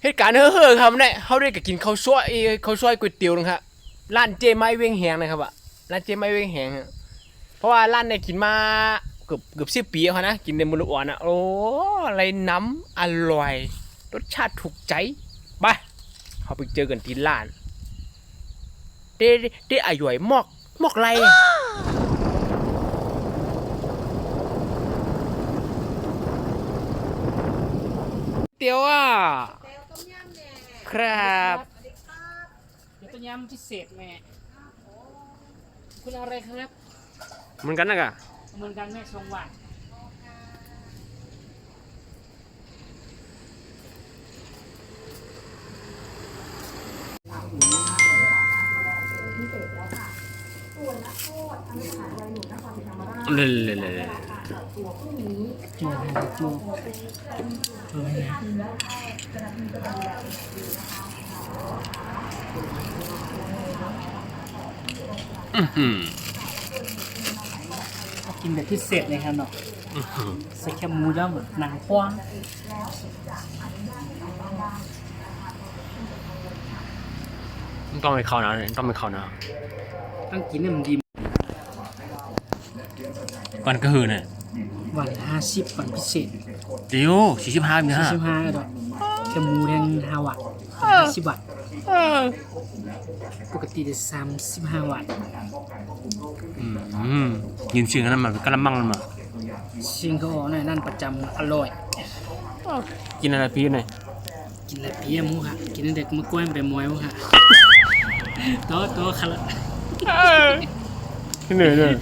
เหตุการณ์เฮ้อๆครับเนี่ยเขาได้กับกินข้าวซอยก๋วยเตี๋ยวนะครับร้านเจไม้เวียงแหงนะครับอะร้านเจไม้เวียงแหงฮะเพราะว่าร้านเนี่ยกินมาเกือบ10 ปีแล้วนะกินในมืออ่อนอะโอ้อะไรน้ำอร่อยรสชาติถูกใจไปเขาไปเจอกันที่ร้านเด้อร่อยมอกไรเตี๋ยวอ่ะครับเดี๋ยวต้มยำพิเศษแม่คุณเอาอะไรครับเหมือนกันนะกะ เหมือนกันแม่ชงหวาน เลยจูจูจูให้นะกินแบบพิเศษเลยครับเนาะใส่แคบหมูแล้วเหมือนหนังควางต้องไปเข้านะต้องไปเข้านะ ต้องกินให้มันดี ก่อนก็คือเนี่ย วัน50วันพิเศษ เดี๋ยว45มีฮะ45ดอกแคบหมูแทง5 วัตต์50 วัตต์ปกติจะ35 วัตต์ ยืนเชียงกันนั่นมาก็ละมั่งนั่นมา ชิงเขาออกหน่อยนั่นประจำอร่อย กินอะไรพี่หน่อย กินอะไรเพี้ยมูค่ะกินเด็กมือกล้วยไปมวยมูค่ะโต๊ะคาร์เหนื่อยเลย